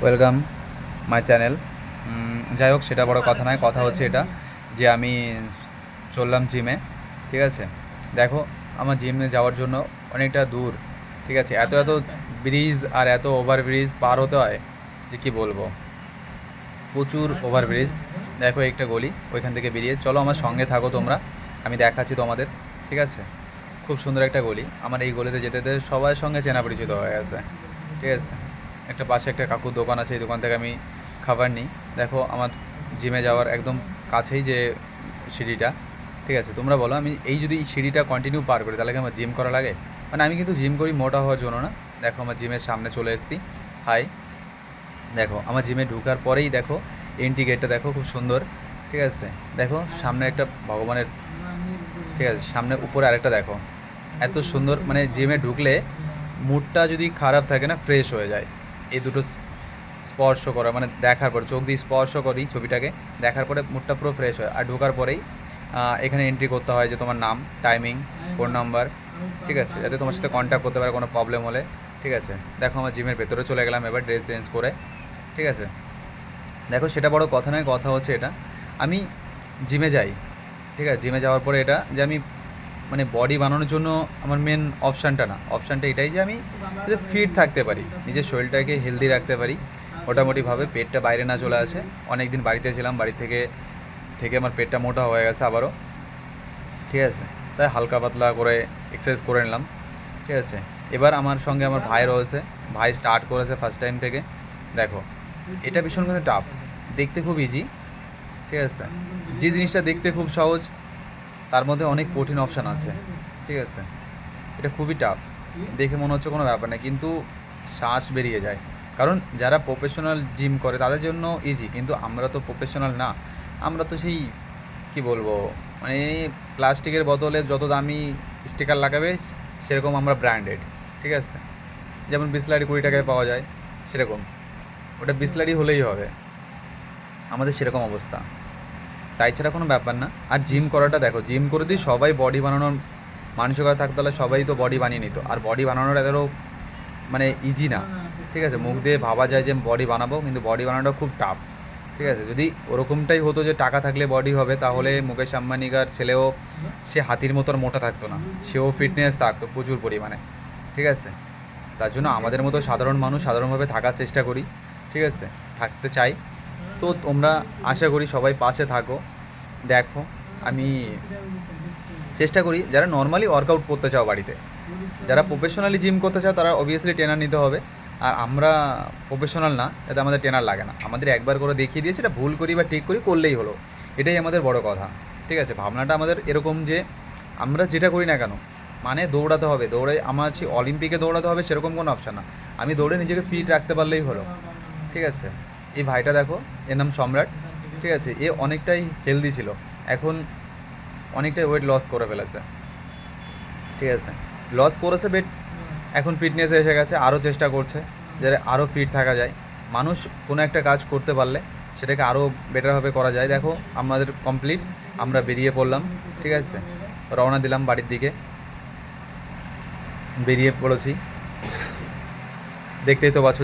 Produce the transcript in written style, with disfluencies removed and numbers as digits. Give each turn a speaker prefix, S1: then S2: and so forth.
S1: Welcome my channel. যাই হোক, সেটা বড় কথা নয়। কথা হচ্ছে এটা যে আমি চললাম জিমে। ঠিক আছে, দেখো আমার জিমে যাওয়ার জন্য অনেকটা দূর। ঠিক আছে, এত এত ব্রিজ আর এত ওভারব্রিজ পার হতে হয় যে কী বলবো, প্রচুর ওভারব্রিজ। দেখো একটা গলি, ওইখান থেকে বেরিয়ে চলো আমার সঙ্গে থাকো তোমরা, আমি দেখাচ্ছি তোমাদের। ঠিক আছে, খুব সুন্দর একটা গলি। আমার এই গলিতে যেতে যেতে সবার সঙ্গে চেনা পরিচিত হয়ে গেছে। ঠিক আছে, একটা পাশে একটা কাকুর দোকান আছে, এই দোকান থেকে আমি খাবার নিই। দেখো আমার জিমে যাওয়ার একদম কাছেই যে সিঁড়িটা। ঠিক আছে, তোমরা বলো আমি যদি এই সিঁড়িটা কন্টিনিউ পার করি তাহলে কি আমার জিম করা লাগে? মানে আমি কিন্তু জিম করি মোটা হওয়ার জন্য না। দেখো আমার জিমের সামনে চলে এসেছি। হাই, দেখো আমার জিমে ঢোকার পরেই দেখো এন্ট্রি গেটটা দেখো, খুব সুন্দর। ঠিক আছে, দেখো সামনে একটা ভগবানের, ঠিক আছে, সামনে উপরে আরেকটা দেখো, এত সুন্দর। মানে জিমে ঢুকলে মুডটা যদি খারাপ থাকে না, ফ্রেশ হয়ে যায়। এই দুটো স্পর্শ করা, মানে দেখার পর চোখ দিয়ে স্পর্শ করি ছবিটাকে, দেখার পরে মুডটা পুরো ফ্রেশ হয়। আর ঢোকার পরেই এখানে এন্ট্রি করতে হয় যে তোমার নাম, টাইমিং, ফোন নাম্বার। ঠিক আছে, যাতে তোমার সাথে কন্ট্যাক্ট করতে পারে কোনো প্রবলেম হলে। ঠিক আছে, দেখো আমার জিমের ভেতরে চলে গেলাম এবার ড্রেস চেঞ্জ করে। ঠিক আছে, দেখো সেটা বড় কথা নয়। কথা হচ্ছে এটা, আমি জিমে যাই। ঠিক আছে, জিমে যাওয়ার পরে এটা যে আমি মানে বডি বানানোর জন্য আমার মেন অপশানটা না, অপশানটা এটাই যে আমি যাতে ফিট থাকতে পারি, নিজের শরীরটাকে হেলদি রাখতে পারি মোটামুটিভাবে, পেটটা বাইরে না চলে আসে। অনেক দিন বাড়িতে ছিলাম, বাড়ি থেকে থেকে আমার পেটটা মোটা হয়ে গেছে আবারও। ঠিক আছে, তাই হালকা পাতলা করে এক্সারসাইজ করে নিলাম। ঠিক আছে, এবার আমার সঙ্গে আমার ভাই রয়েছে, ভাই স্টার্ট করেছে ফার্স্ট টাইম থেকে। দেখো এটা ভীষণ কিন্তু টাফ, দেখতে খুব ইজি। ঠিক আছে, যে জিনিসটা দেখতে খুব সহজ তার মধ্যে অনেক কঠিন অপশান আছে। ঠিক আছে, এটা খুবই টাফ, দেখে মনে হচ্ছে কোনো ব্যাপার না, কিন্তু শ্বাস বেরিয়ে যায়। কারণ যারা প্রফেশনাল জিম করে তাদের জন্য ইজি, কিন্তু আমরা তো প্রফেশনাল না। আমরা তো সেই কী বলবো, মানে প্লাস্টিকের বোতলে যত দামি স্টিকার লাগাবে সেরকম আমরা ব্র্যান্ডেড। ঠিক আছে, যেমন বিসলারি 20 টাকায় পাওয়া যায়, সেরকম ওটা বিসলারি হলেই হবে, আমাদের সেরকম অবস্থা। তাই ছাড়া কোনো ব্যাপার না। আর জিম করাটা দেখো, জিম করে দিয়ে সবাই বডি বানানোর মানসিকতা থাকতে হলে সবাই তো বডি বানিয়ে নিত। আর বডি বানানোর এদেরও মানে ইজি না। ঠিক আছে, মুখ দিয়ে ভাবা যায় যে বডি বানাবো, কিন্তু বডি বানানোটা খুব টাফ। ঠিক আছে, যদি ওরকমটাই হতো যে টাকা থাকলে বডি হবে, তাহলে মুকেশ আম্বানিকার ছেলেও সে হাতির মতো মোটা থাকতো না, সেও ফিটনেস থাকতো প্রচুর পরিমাণে। ঠিক আছে, তার জন্য আমাদের মতো সাধারণ মানুষ সাধারণভাবে থাকার চেষ্টা করি। ঠিক আছে, থাকতে চাই। তো তোমরা আশা করি সবাই পাশে থাকো। দেখো আমি চেষ্টা করি, যারা নর্মালি ওয়ার্কআউট করতে চাও বাড়িতে, যারা প্রফেশনালি জিম করতে চাও তারা অবভিয়াসলি ট্রেনার নিতে হবে। আর আমরা প্রফেশনাল না, যাতে আমাদের ট্রেনার লাগে না, আমাদের একবার করে দেখিয়ে দিয়ে সেটা ভুল করি বা ঠিক করি করলেই হলো, এটাই আমাদের বড় কথা। ঠিক আছে, ভাবনাটা আমাদের এরকম যে আমরা যেটা করি না কেন, মানে দৌড়াতে হবে, দৌড়ে আমার যে অলিম্পিকে দৌড়াতে হবে সেরকম কোনো অপশান না, আমি দৌড়ে নিজেকে ফিট রাখতে পারলেই হলো। ঠিক আছে, এই ভাইটা দেখো, এর নাম সম্রাট। ঠিক আছে, এ অনেকটাই হেলদি ছিল, এখন অনেকটাই ওয়েট লস করে ফেলেছে। ঠিক আছে, লস করেছে বেট, এখন ফিটনেসে এসে গেছে, আরও চেষ্টা করছে যাতে আরও ফিট থাকা যায়। মানুষ কোনো একটা কাজ করতে পারলে সেটাকে আরও বেটারভাবে করা যায়। দেখো আমাদের কমপ্লিট, আমরা বেরিয়ে পড়লাম। ঠিক আছে, রওনা দিলাম বাড়ির দিকে, বেরিয়ে পড়েছি, দেখতেই তো পাচ্ছ।